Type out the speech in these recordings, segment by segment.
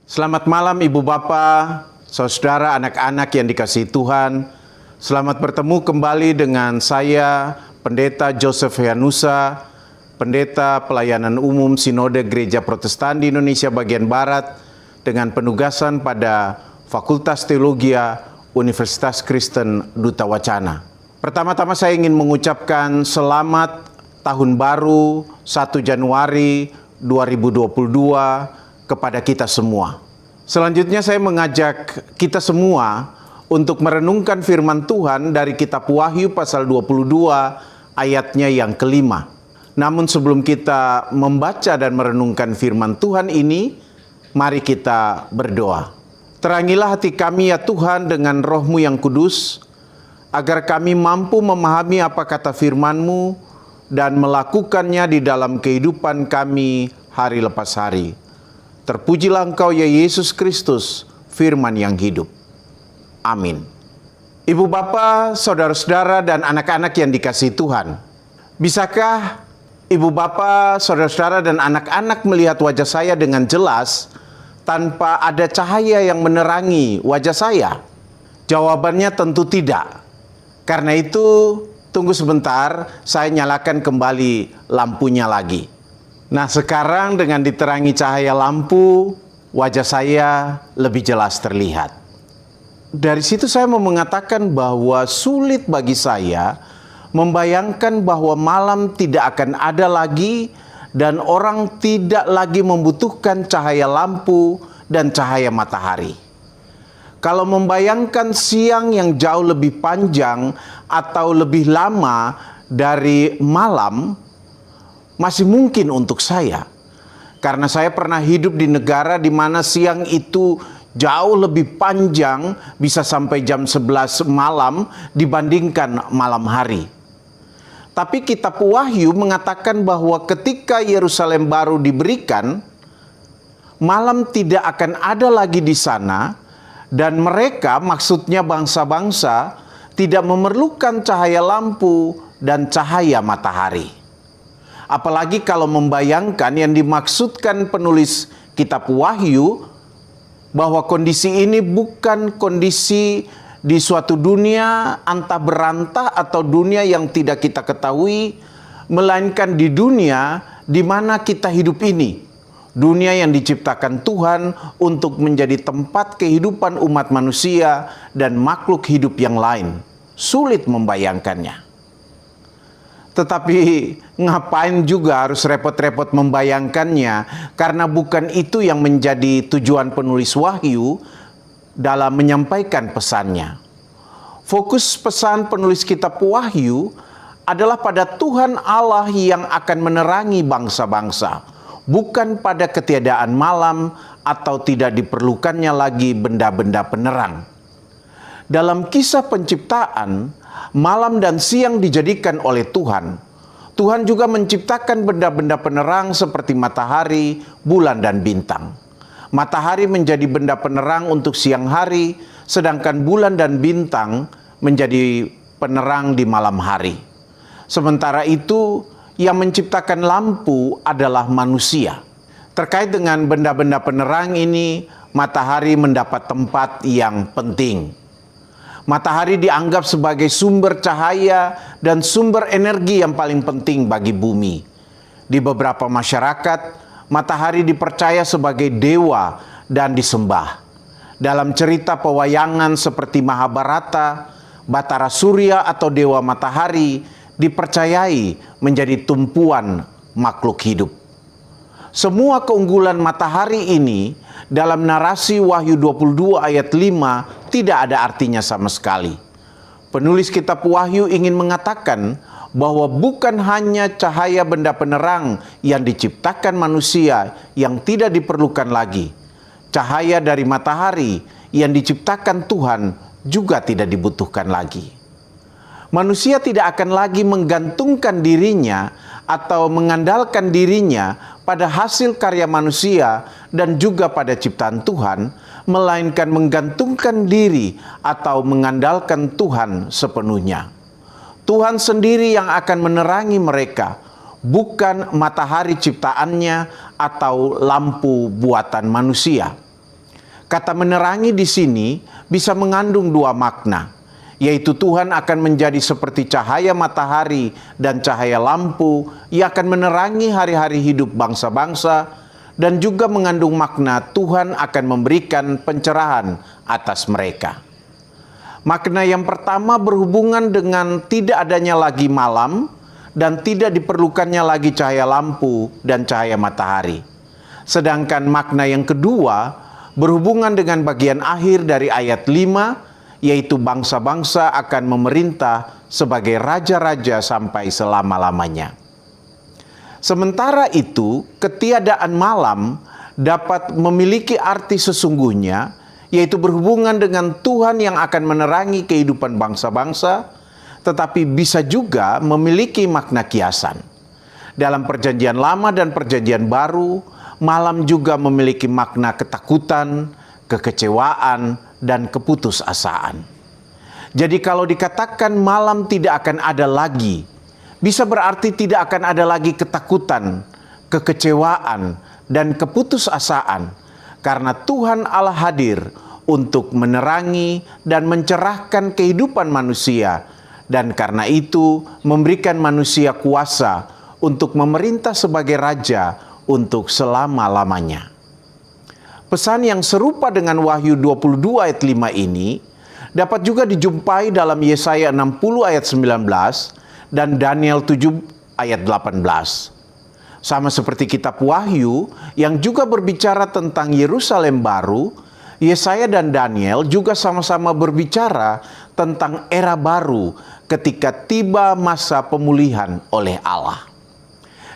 Selamat malam Ibu Bapa, saudara anak-anak yang dikasihi Tuhan. Selamat bertemu kembali dengan saya, Pendeta Joseph Heanusa, Pendeta Pelayanan Umum Sinode Gereja Protestan di Indonesia bagian Barat, dengan penugasan pada Fakultas Teologia Universitas Kristen Duta Wacana. Pertama-tama saya ingin mengucapkan selamat Tahun Baru 1 Januari 2022 kepada kita semua. Selanjutnya saya mengajak kita semua untuk merenungkan firman Tuhan dari kitab Wahyu pasal 22 ayatnya yang kelima. Namun sebelum kita membaca dan merenungkan firman Tuhan ini, mari kita berdoa. Terangilah hati kami ya Tuhan dengan Roh-Mu yang kudus, agar kami mampu memahami apa kata firman-Mu dan melakukannya di dalam kehidupan kami hari lepas hari. Terpujilah Engkau ya Yesus Kristus, firman yang hidup. Amin. Ibu Bapa, saudara-saudara dan anak-anak yang dikasihi Tuhan, bisakah Ibu Bapa, saudara-saudara dan anak-anak melihat wajah saya dengan jelas tanpa ada cahaya yang menerangi wajah saya? Jawabannya tentu tidak. Karena itu, tunggu sebentar, saya nyalakan kembali lampunya lagi. Nah, sekarang dengan diterangi cahaya lampu, wajah saya lebih jelas terlihat. Dari situ saya mau mengatakan bahwa sulit bagi saya membayangkan bahwa malam tidak akan ada lagi dan orang tidak lagi membutuhkan cahaya lampu dan cahaya matahari. Kalau membayangkan siang yang jauh lebih panjang atau lebih lama dari malam, masih mungkin untuk saya. Karena saya pernah hidup di negara di mana siang itu jauh lebih panjang, bisa sampai jam 11 malam dibandingkan malam hari. Tapi kitab Wahyu mengatakan bahwa ketika Yerusalem baru diberikan, malam tidak akan ada lagi di sana, dan mereka, maksudnya bangsa-bangsa, tidak memerlukan cahaya lampu dan cahaya matahari. Apalagi kalau membayangkan yang dimaksudkan penulis kitab Wahyu, bahwa kondisi ini bukan kondisi di suatu dunia antah berantah atau dunia yang tidak kita ketahui, melainkan di dunia di mana kita hidup ini. Dunia yang diciptakan Tuhan untuk menjadi tempat kehidupan umat manusia dan makhluk hidup yang lain. Sulit membayangkannya. Tetapi ngapain juga harus repot-repot membayangkannya, karena bukan itu yang menjadi tujuan penulis Wahyu dalam menyampaikan pesannya. Fokus pesan penulis kitab Wahyu adalah pada Tuhan Allah yang akan menerangi bangsa-bangsa, bukan pada ketiadaan malam atau tidak diperlukannya lagi benda-benda penerang. Dalam kisah penciptaan, malam dan siang dijadikan oleh Tuhan. Tuhan juga menciptakan benda-benda penerang seperti matahari, bulan, dan bintang. Matahari menjadi benda penerang untuk siang hari, sedangkan bulan dan bintang menjadi penerang di malam hari. Sementara itu, yang menciptakan lampu adalah manusia. Terkait dengan benda-benda penerang ini, matahari mendapat tempat yang penting. Matahari dianggap sebagai sumber cahaya dan sumber energi yang paling penting bagi bumi. Di beberapa masyarakat, matahari dipercaya sebagai dewa dan disembah. Dalam cerita pewayangan seperti Mahabharata, Batara Surya atau dewa matahari dipercayai menjadi tumpuan makhluk hidup. Semua keunggulan matahari ini dalam narasi Wahyu 22 ayat 5 tidak ada artinya sama sekali. Penulis kitab Wahyu ingin mengatakan bahwa bukan hanya cahaya benda penerang yang diciptakan manusia yang tidak diperlukan lagi. Cahaya dari matahari yang diciptakan Tuhan juga tidak dibutuhkan lagi. Manusia tidak akan lagi menggantungkan dirinya atau mengandalkan dirinya pada hasil karya manusia dan juga pada ciptaan Tuhan, melainkan menggantungkan diri atau mengandalkan Tuhan sepenuhnya. Tuhan sendiri yang akan menerangi mereka, bukan matahari ciptaannya atau lampu buatan manusia. Kata menerangi di sini bisa mengandung dua makna, yaitu Tuhan akan menjadi seperti cahaya matahari dan cahaya lampu yang akan menerangi hari-hari hidup bangsa-bangsa, dan juga mengandung makna Tuhan akan memberikan pencerahan atas mereka. Makna yang pertama berhubungan dengan tidak adanya lagi malam dan tidak diperlukannya lagi cahaya lampu dan cahaya matahari. Sedangkan makna yang kedua berhubungan dengan bagian akhir dari ayat 5, yaitu bangsa-bangsa akan memerintah sebagai raja-raja sampai selama-lamanya. Sementara itu, ketiadaan malam dapat memiliki arti sesungguhnya, yaitu berhubungan dengan Tuhan yang akan menerangi kehidupan bangsa-bangsa, tetapi bisa juga memiliki makna kiasan. Dalam Perjanjian Lama dan Perjanjian Baru, malam juga memiliki makna ketakutan, kekecewaan, dan keputusasaan. Jadi kalau dikatakan malam tidak akan ada lagi, bisa berarti tidak akan ada lagi ketakutan, kekecewaan, dan keputusasaan, karena Tuhan Allah hadir untuk menerangi dan mencerahkan kehidupan manusia, dan karena itu memberikan manusia kuasa untuk memerintah sebagai raja untuk selama-lamanya. Pesan yang serupa dengan Wahyu 22 ayat 5 ini dapat juga dijumpai dalam Yesaya 60 ayat 19 dan Daniel 7 ayat 18. Sama seperti kitab Wahyu yang juga berbicara tentang Yerusalem baru, Yesaya dan Daniel juga sama-sama berbicara tentang era baru ketika tiba masa pemulihan oleh Allah.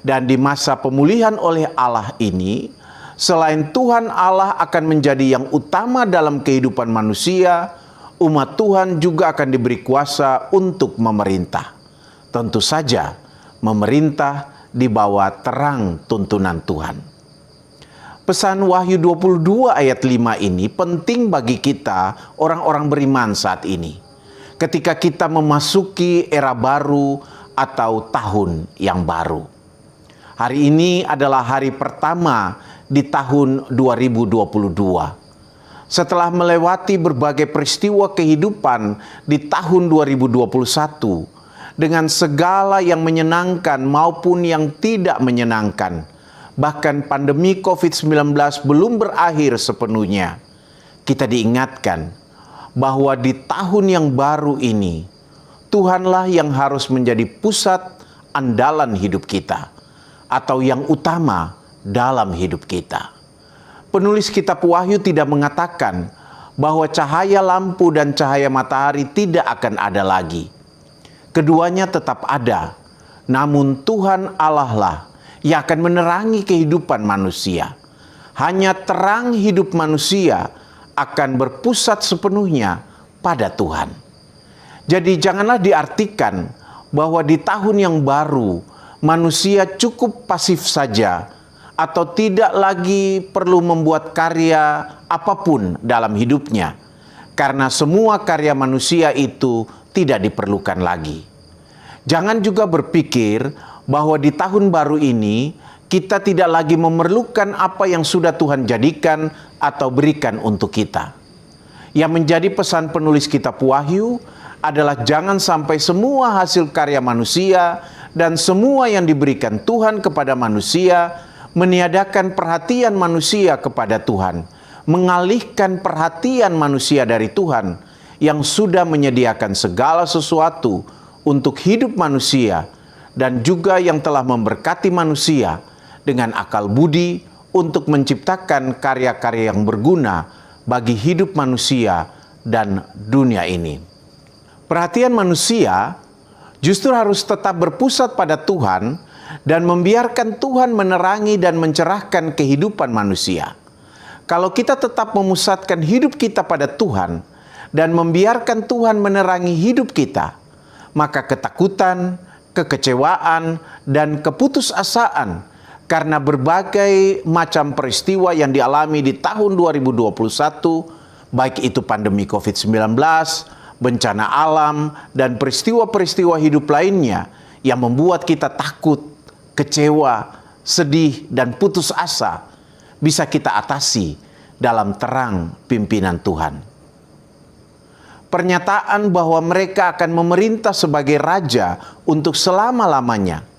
Dan di masa pemulihan oleh Allah ini, selain Tuhan Allah akan menjadi yang utama dalam kehidupan manusia, umat Tuhan juga akan diberi kuasa untuk memerintah. Tentu saja, memerintah di bawah terang tuntunan Tuhan. Pesan Wahyu 22 ayat 5 ini penting bagi kita orang-orang beriman saat ini. Ketika kita memasuki era baru atau tahun yang baru. Hari ini adalah hari pertama di tahun 2022. Setelah melewati berbagai peristiwa kehidupan di tahun 2021, dengan segala yang menyenangkan maupun yang tidak menyenangkan, bahkan pandemi COVID-19 belum berakhir sepenuhnya, kita diingatkan bahwa di tahun yang baru ini, Tuhanlah yang harus menjadi pusat andalan hidup kita, atau yang utama dalam hidup kita. Penulis kitab Wahyu tidak mengatakan bahwa cahaya lampu dan cahaya matahari tidak akan ada lagi. Keduanya tetap ada, namun Tuhan Allah lah yang akan menerangi kehidupan manusia. Hanya terang hidup manusia akan berpusat sepenuhnya pada Tuhan. Jadi janganlah diartikan bahwa di tahun yang baru manusia cukup pasif saja atau tidak lagi perlu membuat karya apapun dalam hidupnya, karena semua karya manusia itu tidak diperlukan lagi. Jangan juga berpikir bahwa di tahun baru ini kita tidak lagi memerlukan apa yang sudah Tuhan jadikan atau berikan untuk kita. Yang menjadi pesan penulis kitab Wahyu adalah jangan sampai semua hasil karya manusia dan semua yang diberikan Tuhan kepada manusia meniadakan perhatian manusia kepada Tuhan, mengalihkan perhatian manusia dari Tuhan yang sudah menyediakan segala sesuatu untuk hidup manusia dan juga yang telah memberkati manusia dengan akal budi untuk menciptakan karya-karya yang berguna bagi hidup manusia dan dunia ini. Perhatian manusia justru harus tetap berpusat pada Tuhan dan membiarkan Tuhan menerangi dan mencerahkan kehidupan manusia. Kalau kita tetap memusatkan hidup kita pada Tuhan dan membiarkan Tuhan menerangi hidup kita, maka ketakutan, kekecewaan, dan keputusasaan karena berbagai macam peristiwa yang dialami di tahun 2021, baik itu pandemi COVID-19, bencana alam, dan peristiwa-peristiwa hidup lainnya yang membuat kita takut, kecewa, sedih, dan putus asa, bisa kita atasi dalam terang pimpinan Tuhan. Pernyataan bahwa mereka akan memerintah sebagai raja untuk selama-lamanya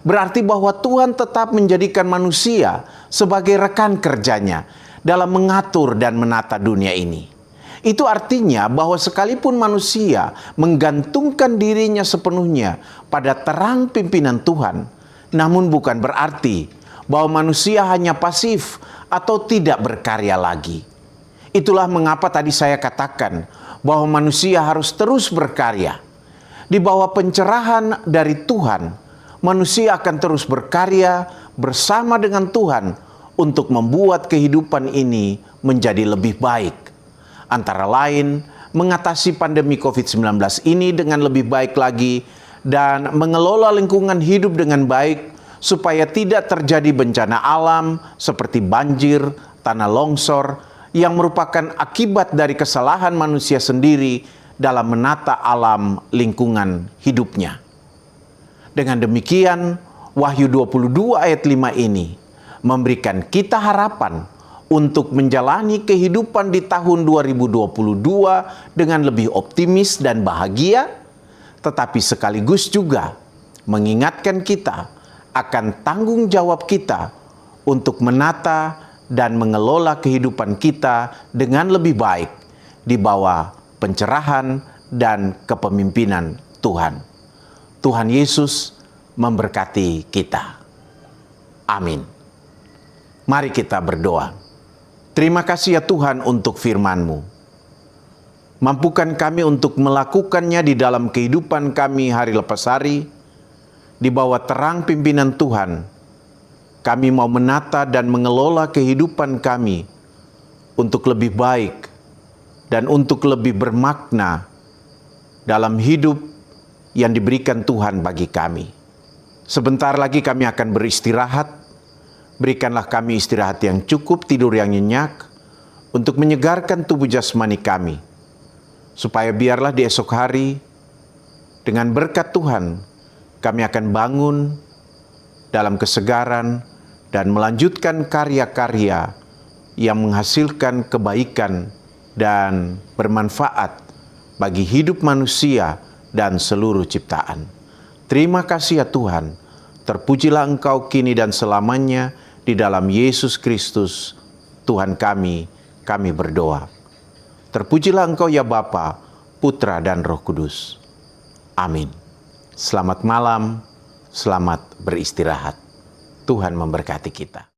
berarti bahwa Tuhan tetap menjadikan manusia sebagai rekan kerjanya dalam mengatur dan menata dunia ini. Itu artinya bahwa sekalipun manusia menggantungkan dirinya sepenuhnya pada terang pimpinan Tuhan, namun bukan berarti bahwa manusia hanya pasif atau tidak berkarya lagi. Itulah mengapa tadi saya katakan bahwa manusia harus terus berkarya. Di bawah pencerahan dari Tuhan, manusia akan terus berkarya bersama dengan Tuhan untuk membuat kehidupan ini menjadi lebih baik. Antara lain, mengatasi pandemi COVID-19 ini dengan lebih baik lagi dan mengelola lingkungan hidup dengan baik supaya tidak terjadi bencana alam seperti banjir, tanah longsor yang merupakan akibat dari kesalahan manusia sendiri dalam menata alam lingkungan hidupnya. Dengan demikian, Wahyu 22 ayat 5 ini memberikan kita harapan untuk menjalani kehidupan di tahun 2022 dengan lebih optimis dan bahagia, tetapi sekaligus juga mengingatkan kita akan tanggung jawab kita untuk menata dan mengelola kehidupan kita dengan lebih baik di bawah pencerahan dan kepemimpinan Tuhan. Tuhan Yesus memberkati kita. Amin. Mari kita berdoa. Terima kasih ya Tuhan untuk firman-Mu. Mampukan kami untuk melakukannya di dalam kehidupan kami hari lepas hari. Di bawah terang pimpinan Tuhan, kami mau menata dan mengelola kehidupan kami untuk lebih baik dan untuk lebih bermakna dalam hidup yang diberikan Tuhan bagi kami. Sebentar lagi kami akan beristirahat. Berikanlah kami istirahat yang cukup, tidur yang nyenyak, untuk menyegarkan tubuh jasmani kami. Supaya biarlah di esok hari, dengan berkat Tuhan, kami akan bangun dalam kesegaran dan melanjutkan karya-karya yang menghasilkan kebaikan dan bermanfaat bagi hidup manusia dan seluruh ciptaan. Terima kasih ya Tuhan, terpujilah Engkau kini dan selamanya. Di dalam Yesus Kristus, Tuhan kami berdoa. Terpujilah Engkau ya Bapa, Putra dan Roh Kudus. Amin. Selamat malam, selamat beristirahat. Tuhan memberkati kita.